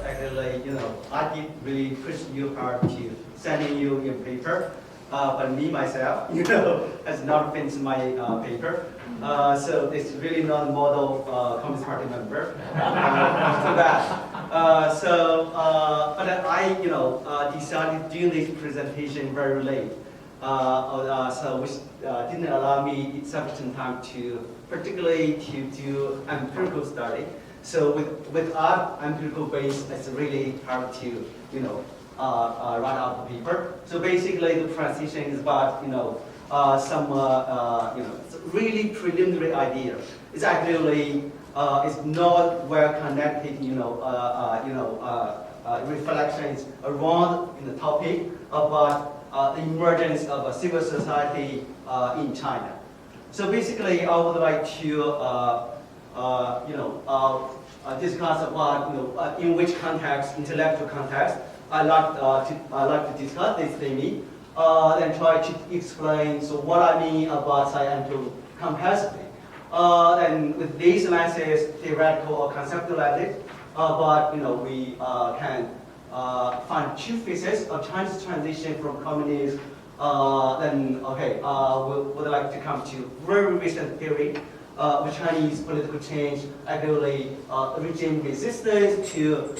actually, I did really push you hard to sending you your paper. But me, myself, has not finished my paper. So it's really not a model Communist Party member. Too bad. But I decided to do this presentation very late. So which didn't allow me sufficient time to, particularly to do empirical study. So without empirical base, it's really hard to, write out the paper. So basically, the transition is about, some, really preliminary idea. It's actually, it's not well connected, reflections around the topic about the emergence of a civil society in China. So basically, I would like to, discuss about, in which context, intellectual context, I like to discuss this theme, and try to explain what I mean about scientific capacity. And with these lenses, theoretical or conceptual lenses, but we can find two phases of Chinese transition from communism. Then we would like to come to very recent theory of Chinese political change, actually regime resistance to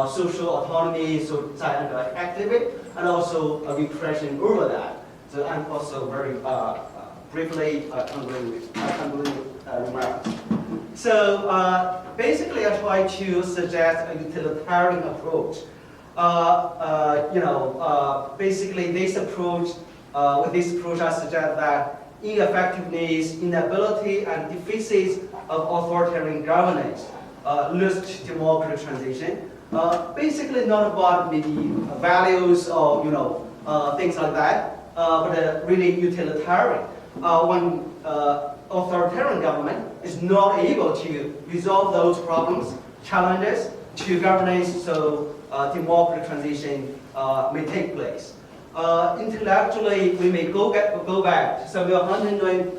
social autonomy, so scientific activity, and also a repression over that. So I'm also very briefly concluding remarks. So basically, I try to suggest a utilitarian approach. Basically, this approach, with this approach, I suggest that ineffectiveness, inability, and deficits of authoritarian governance leads to democratic transition. Basically, not about maybe values or things like that, but really utilitarian. When authoritarian government is not able to resolve those problems, challenges to governance, so democratic transition may take place. Intellectually, we may go back to Samuel Huntington,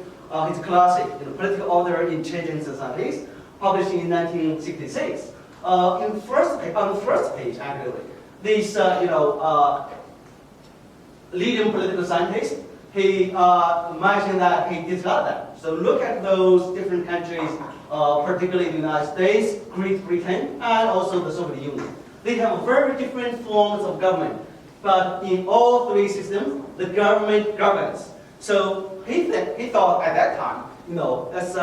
his classic, Political Order in Changing Societies, published in 1966. On the first page, actually, this leading political scientist, he mentioned that he discussed that. So look at those different countries, particularly the United States, Great Britain, and also the Soviet Union. They have very different forms of government. But in all three systems, the government governs. So he thought at that time, as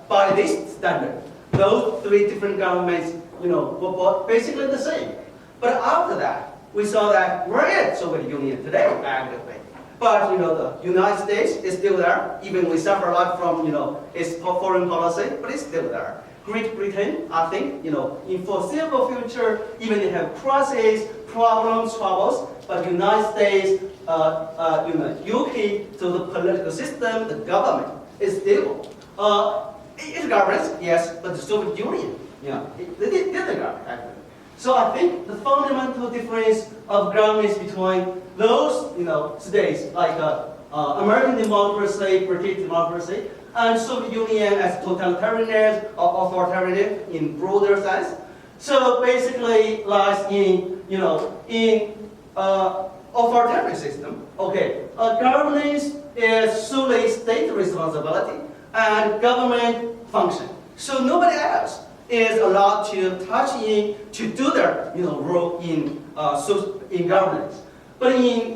by this standard, those three different governments, were basically the same. But after that, we saw that we're in Soviet Union today, actually. But the United States is still there, even we suffer a lot from its foreign policy, but it's still there. Great Britain, I think, in foreseeable future, even they have crises, problems, troubles, but United States, UK, so the political system, the government is stable. It governs, yes, but the Soviet Union, they didn't govern, actually. So I think the fundamental difference of governments between those, states like American democracy, British democracy, and Soviet Union as totalitarian or authoritarian in broader sense. So basically lies in, authoritarian system. Okay, governance is solely state responsibility and government function. So nobody else is allowed to touch in to do their, role in governance. But in,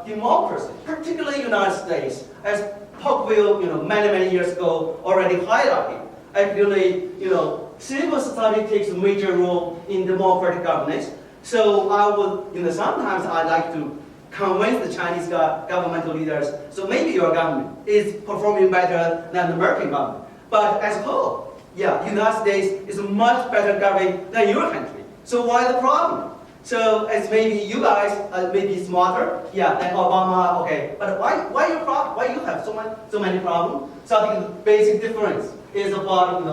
democracy, particularly United States, as Tocqueville, many years ago already highlighted, actually, civil society takes a major role in democratic governance. So I would, sometimes I like to convince the Chinese governmental leaders, so maybe your government is performing better than the American government. But as a whole, United States is much better governed than your country. So why the problem? So as maybe you guys may be smarter, than Obama, okay. But why your problem? Why you have so many problems? So I think the basic difference is about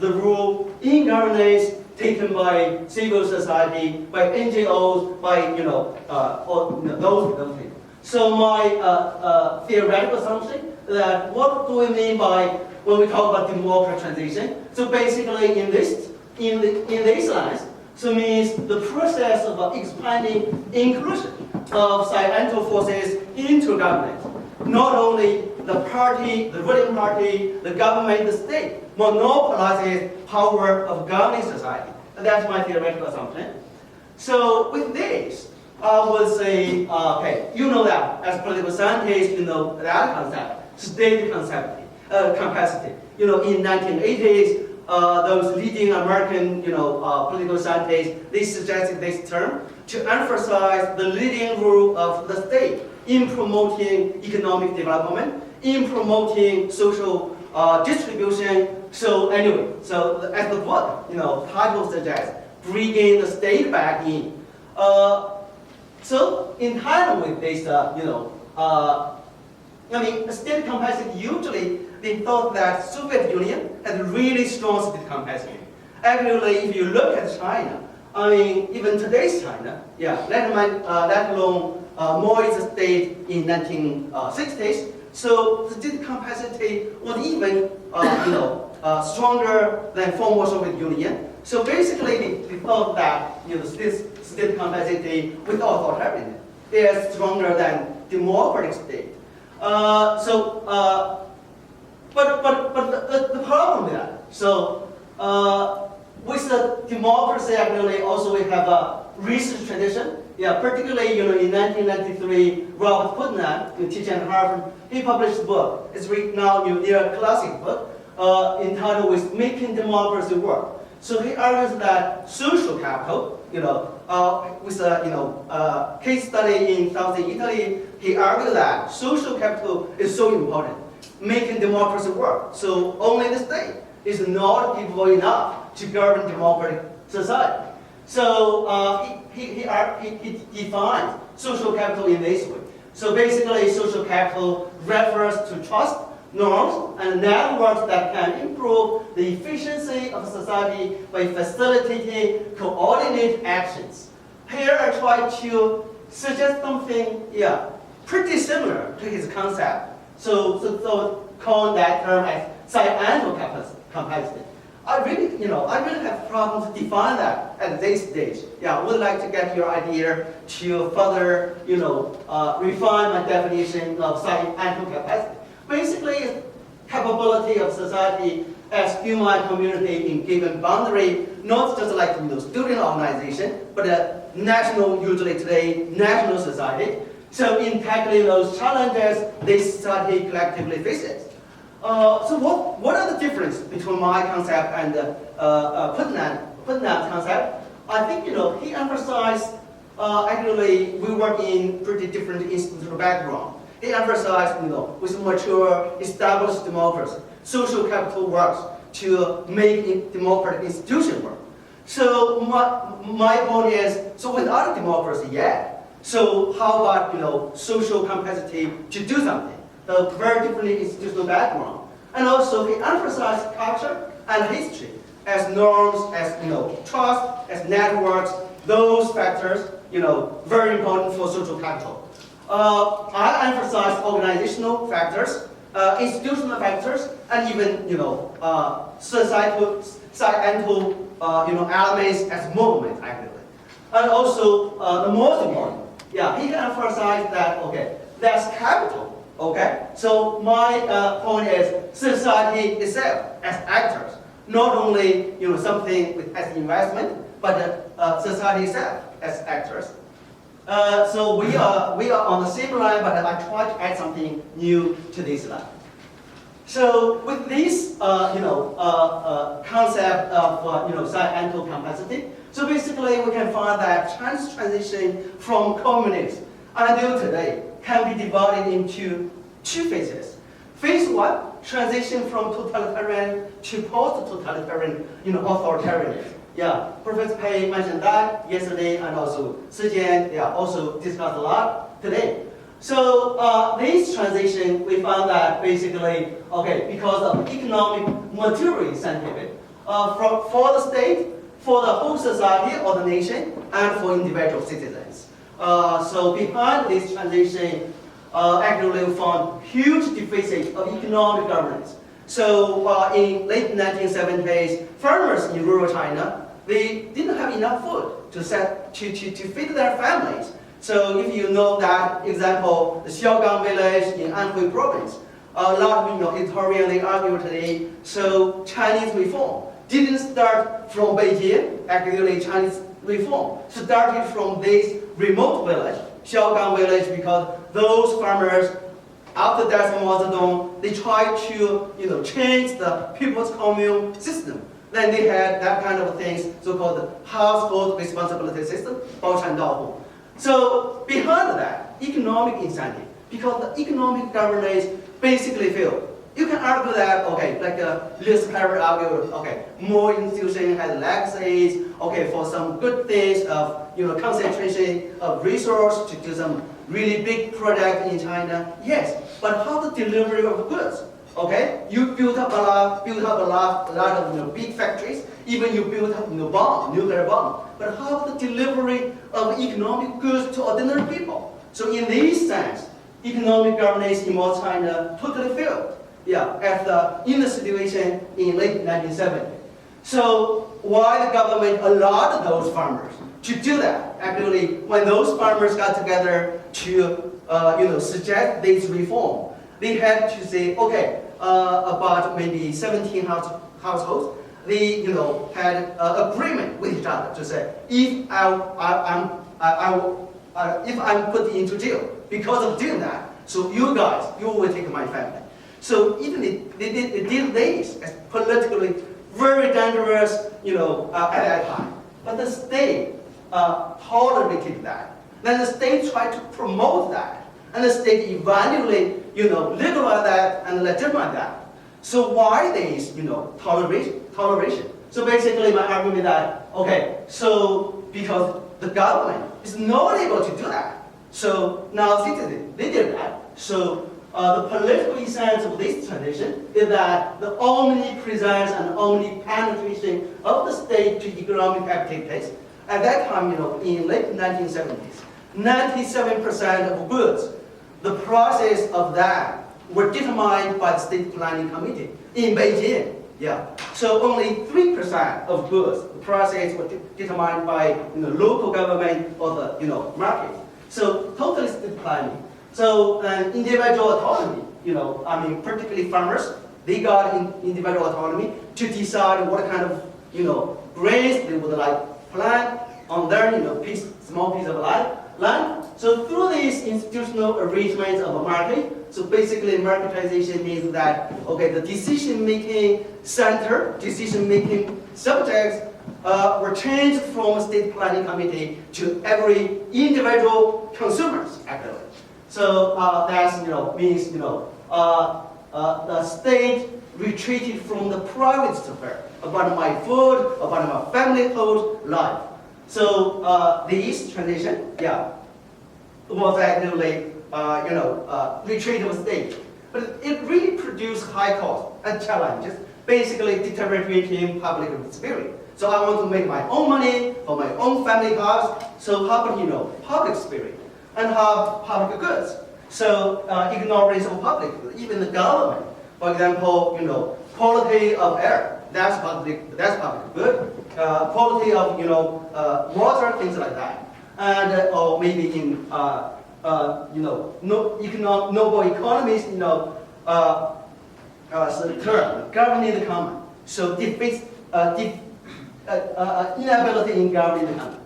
the rule in governance taken by civil society, by NGOs, by those people. So my theoretical assumption that what do we mean by when we talk about democratic transition? So basically in this lines, So means the process of expanding inclusion of Sciential forces into government. Not only the party, the ruling party, the government, the state monopolizes power of governing society. And that's my theoretical assumption. So with this, I would say, okay, you know that as political scientists, you know that concept, state capacity. You know, in 1980s, those leading American, political scientists, they suggested this term to emphasize the leading role of the state in promoting economic development, in promoting social distribution. So anyway, so as the book, title suggests, bringing the state back in. So in tandem with this, state capacity usually they thought that Soviet Union had really strong state capacity. Actually, if you look at China, even today's China, let alone Maoist state in 1960s, so the state capacity was even stronger than former Soviet Union. So basically, they thought that state capacity with authoritarian is stronger than democratic state. But the problem with that, so with the democracy, actually, also we have a research tradition. Yeah, particularly, in 1993, Robert Putnam, teacher at Harvard, he published a book. It's right now near a classic book entitled "With Making Democracy Work." So he argues that social capital, with a case study in southern Italy, he argued that social capital is so important, making democracy work. So only the state is not capable enough to govern democratic society. So he defines social capital in this way. So basically, social capital refers to trust, norms, and networks that can improve the efficiency of society by facilitating coordinated actions. Here I try to suggest something, pretty similar to his concept. So call that term as Sciential capacity. I really have problems to define that at this stage. I would like to get your idea to further, refine my definition of Sciential capacity. Basically, it's capability of society as human community in given boundary, not just like student organization, but a national, usually today, national society. So in tackling those challenges, this society collectively faces. So what are the differences between my concept and Putnam's concept? I think he emphasized actually we work in pretty different institutional background. He emphasized with mature established democracy, social capital works to make democratic institution work. So my point is, so without democracy, so how about social capacity to do something? The very different institutional background. And also he emphasized culture and history as norms, as trust, as networks, those factors, very important for social capital. I emphasize organizational factors, institutional factors, and even societal elements as movement actually. And also the most important, he emphasized that that's capital. So my point is society itself as actors, not only something as investment, but society itself as actors. So we are on the same line, but I try to add something new to this line. So with this concept of Sciential capacity, so basically we can find that transition from communism until today can be divided into two phases. Phase one, transition from totalitarian to post-totalitarian, authoritarianism. Professor Pei mentioned that yesterday, and also Sijian, also discussed a lot today. So this transition, we found that basically, because of economic material scientific, for the state, for the whole society or the nation, and for individual citizens. So behind this transition, actually we found huge deficit of economic governance. So in late 1970s, farmers in rural China, they didn't have enough food to feed their families. So if you know that example, the Xiaogang village in Anhui province, a lot of historians they argue today. So Chinese reform didn't start from Beijing. Actually, Chinese reform started from this remote village, Xiaogang village, because those farmers, after death from Mao Zedong, they tried to change the people's commune system. Then they had that kind of things, so-called household responsibility system, 包产到户. So behind that, economic incentive, because the economic governance basically failed. You can argue that, okay, like Liz Perry argued, okay, more institution has legacies, okay, for some good things of concentration of resource to do some really big project in China. Yes, but how the delivery of goods? Okay, you build up a lot of big factories. Even you build up nuclear bomb. But how the delivery of economic goods to ordinary people? So in this sense, economic governance in Mao China totally failed. Yeah, in the situation in late 1970. So why the government allowed those farmers to do that? Actually, when those farmers got together to suggest this reform, they had to say, okay, about maybe 17 households, they had agreement with each other to say, if I'm put into jail because of doing that, so you will take my family. So even they did this as politically very dangerous, at that time. But the state tolerated that. Then the state tried to promote that, and the state eventually, legalized that and legitimate that. So why this, toleration? So basically, my argument is that so because the government is not able to do that, so now they did that. So the political essence of this tradition is that the omnipresence and omnipenetration of the state to economic activities. At that time, in late 1970s, 97% of goods, the process of that were determined by the State Planning Committee in Beijing. Yeah. So only 3% of goods, the process was determined by local government or the market. So totally state planning. So individual autonomy, particularly farmers, they got individual autonomy to decide what kind of grains they would like plant on their small piece of land. So through these institutional arrangements of a market, so basically marketization means that the decision-making center, decision-making subjects were changed from state planning committee to every individual consumers actually. So that means the state retreated from the private sphere about my food, about my family food life. So this transition, was actually retreat of state, but it really produced high cost and challenges, basically deteriorating public spirit. So I want to make my own money for my own family house. So how about public spirit and have public goods? So ignorance of public goods, even the government. For example, quality of air, that's public good. Quality of water, things like that. And or maybe in noble economies, term governing the common. So defeats inability in governing the common.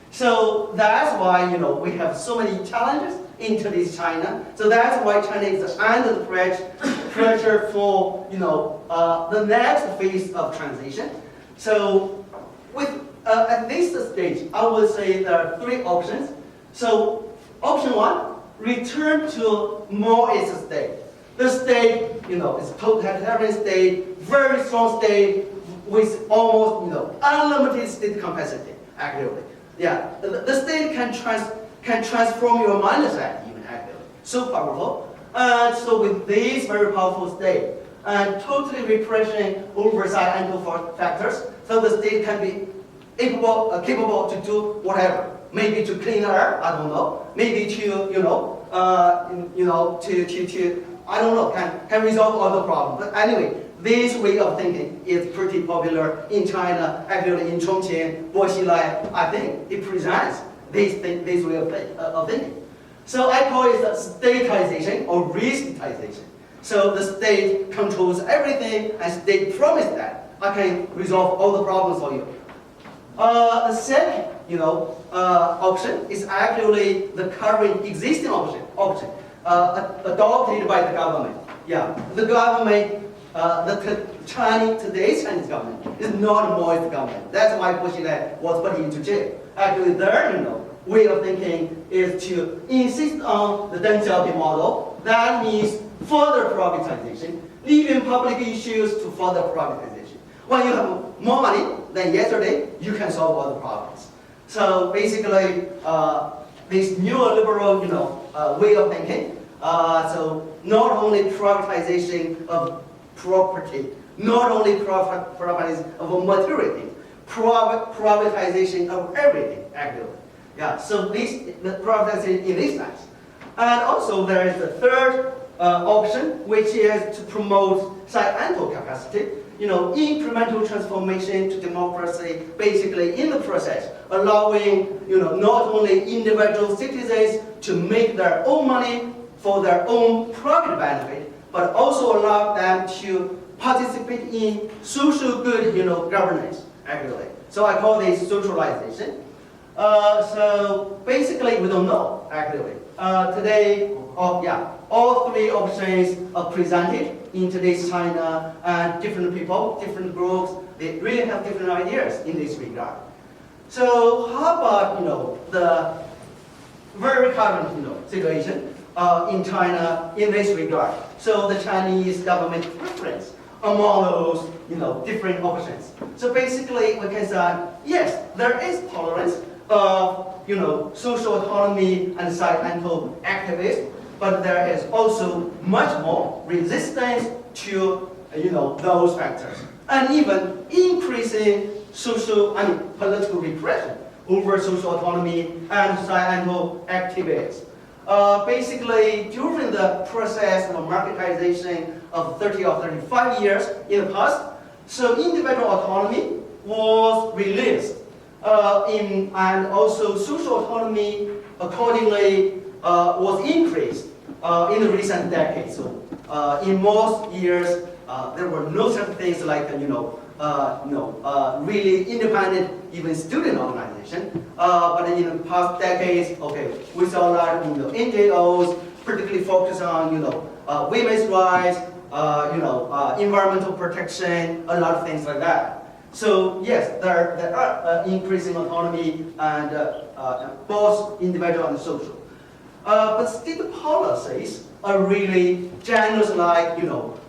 So that's why we have so many challenges in today's China. So that's why China is under the pressure for the next phase of transition. So with at this stage, I would say there are three options. So option one, return to more as a state. The state, is totalitarian state, very strong state with almost unlimited state capacity. Actually, the state can transform your mindset even actually. So powerful. And so with this very powerful state and totally repression oversight and factors, so the state can be capable to do whatever. Maybe to clean air, I don't know. Maybe to I don't know, can resolve all the problems. But anyway, this way of thinking is pretty popular in China, actually in Chongqing, Guoxilai. I think it presents this way of thinking. So I call it statization or re-statization. So the state controls everything, and state promised that I can resolve all the problems for you. The second, option is actually the current existing option adopted by the government. Yeah, the government, today's Chinese government is not a Maoist government. That's why Guoxilai was put into jail. Actually, their way of thinking is to insist on the Deng Xiaoping model. That means further privatization, leaving public issues to further privatization. When you have more money than yesterday, you can solve all the problems. So basically, this neoliberal, way of thinking. So not only privatization of property, not only privatization of material things, privatization of everything, actually. Yeah. So the privatization in this sense. And also there is the third option, which is to promote scientific capacity. Incremental transformation to democracy, basically in the process, allowing, not only individual citizens to make their own money for their own private benefit, but also allow them to participate in social good, governance, actually. So I call this socialization. So basically, we don't know, actually. Today, all three options are presented in today's China, and different people, different groups, they really have different ideas in this regard. So how about, the very current, situation in China in this regard? So the Chinese government preference among those, different options. So basically, we can say, yes, there is tolerance of, social autonomy and scientific activists, but there is also much more resistance to, those factors, and even increasing political repression over social autonomy and scientific activists. Basically, during the process of marketization of 30 or 35 years in the past, so individual autonomy was released, and also social autonomy accordingly was increased in the recent decades. So in most years, there were no such things like really independent, even student organization. But in the past decades, we saw a lot of NGOs, particularly focused on women's rights, environmental protection, a lot of things like that. So yes, there are increasing autonomy and both individual and social. But state policies are really generous, like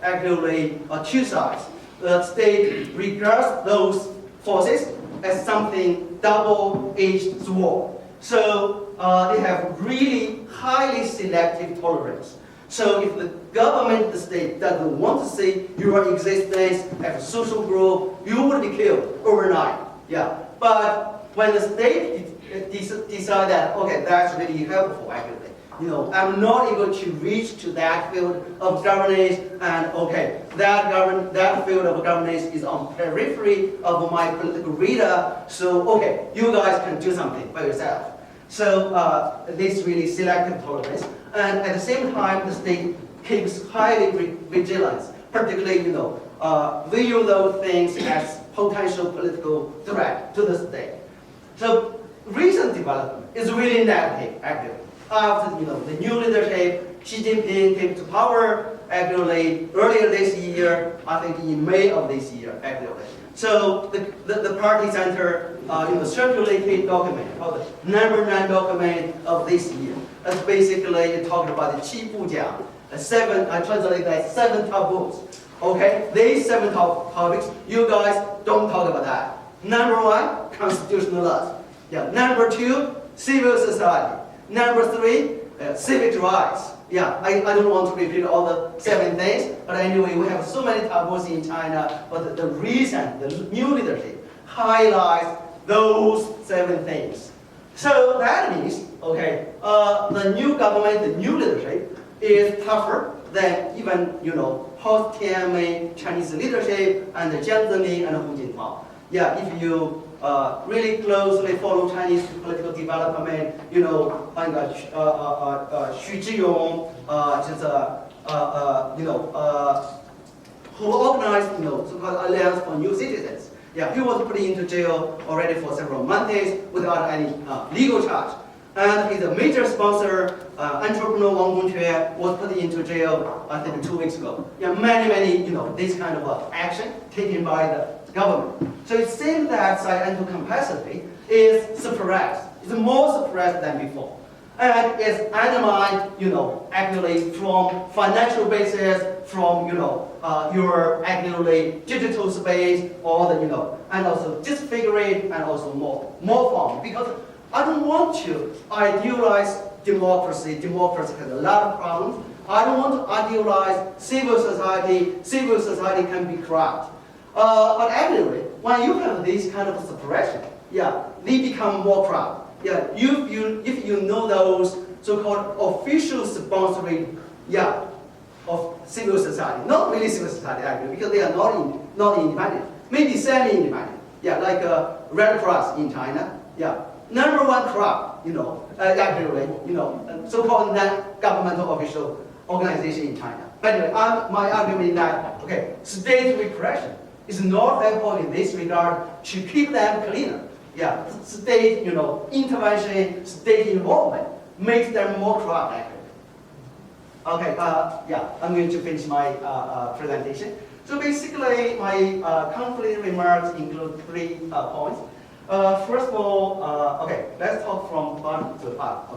actually two sides. The state regards those forces as something double-edged sword. So they have really highly selective tolerance. So if the government, the state, doesn't want to see your existence as a social group, you would be killed overnight. Yeah. But when the state decide that, that's really helpful, actually. I'm not able to reach to that field of governance, and that field of governance is on periphery of my political radar. So you guys can do something by yourself. So this really selective tolerance, and at the same time, the state keeps highly vigilant, particularly view those things as potential political threat to the state. So recent development is really negative, actually. After the new leadership, Xi Jinping came to power actually earlier this year, I think in May of this year, actually. So the party center circulated document called the number 9 document of this year. That's basically talking about the Qi Bujiang, I translate that 7 taboos. These 7 topics, you guys don't talk about that. Number 1, constitutional laws. Yeah. Number 2, civil society. Number 3, civic rights. Yeah, I don't want to repeat all the 7 things, but anyway, we have so many taboos in China, but the new leadership highlights those 7 things. So that means, the new government, the new leadership is tougher than even, post-TMA Chinese leadership and Jiang Zemin and Hu Jintao. Yeah, if you really closely follow Chinese political development, Xu Zhiyong, who organized, so-called Alliance for New Citizens. Yeah, he was put into jail already for several months without any legal charge. And he's a major sponsor, entrepreneur Wang Gongque was put into jail, I think 2 weeks ago. Yeah, many, this kind of action taken by the government. So it seems that scientific capacity is suppressed. It's more suppressed than before. And it's undermined, actually from financial basis, from, your actually digital space, or the, and also disfigured and also more form. Because I don't want to idealize democracy. Democracy has a lot of problems. I don't want to idealize civil society. Civil society can be corrupt. But actually, when you have this kind of suppression, yeah, they become more corrupt. Yeah, if you know those so-called official sponsoring, yeah, of civil society, not really civil society actually, because they are not independent, maybe semi-independent. Yeah, like Red Cross in China. Yeah, #1 corrupt, actually, so-called non-governmental official organization in China. But anyway, my argument is that state repression is not helpful in this regard to keep them cleaner. Yeah, state, intervention, state involvement makes them more corrupt, actually. Okay, yeah, I'm going to finish my presentation. So basically, my concluding remarks include 3 points. First of all, let's talk from bottom to top.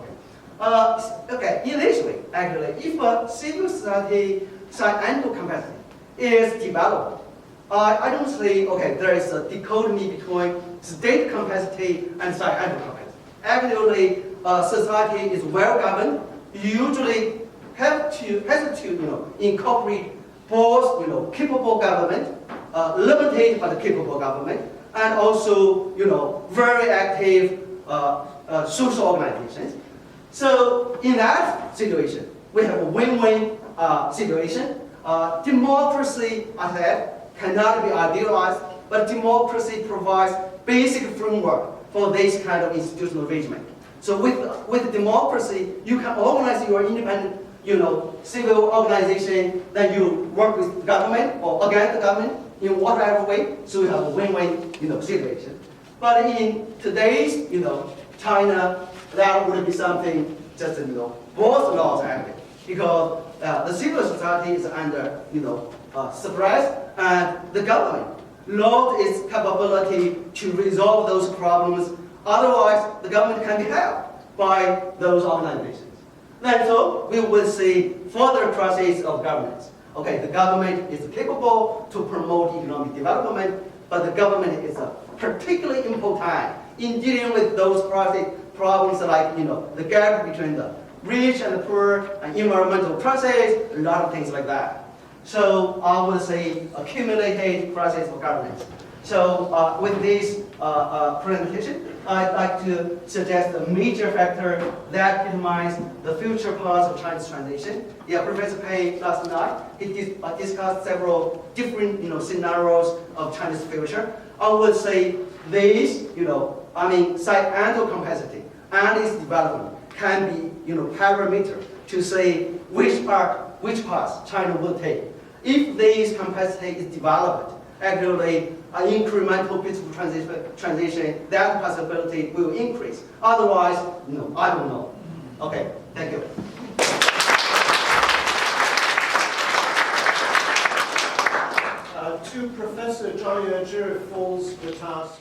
Initially, actually, if a civil society scientific capacity is developed, I don't see, there is a dichotomy between state capacity and scientific capacity. Actually, society is well governed. You usually has to, incorporate both, capable government, limited but capable government, and also, very active social organizations. So in that situation, we have a win-win situation. Democracy, I said, cannot be idealized, but democracy provides basic framework for this kind of institutional arrangement. So with democracy, you can organize your independent, civil organization, that you work with the government or against the government in whatever way. So you have a win-win, situation. But in today's, China, that would be something just, both laws actually, because the civil society is under, suppressed, and the government lost its capability to resolve those problems. Otherwise, the government can be helped by those organizations. And so we will see further crises of governance. The government is capable to promote economic development, but the government is particularly impotent in dealing with those problems like, the gap between the rich and the poor, and environmental crises, a lot of things like that. So I would say accumulated crisis of governance. So with this presentation, I'd like to suggest a major factor that determines the future path of Chinese transition. Yeah, Professor Pei last night, he discussed several different scenarios of Chinese future. I would say these, scientific capacity and its development can be parameter to say which path China will take. If this capacity is developed, actually an incremental peaceful transition, that possibility will increase. Otherwise, no, I don't know. Okay, thank you. To Professor Zhao Yuezhi falls the task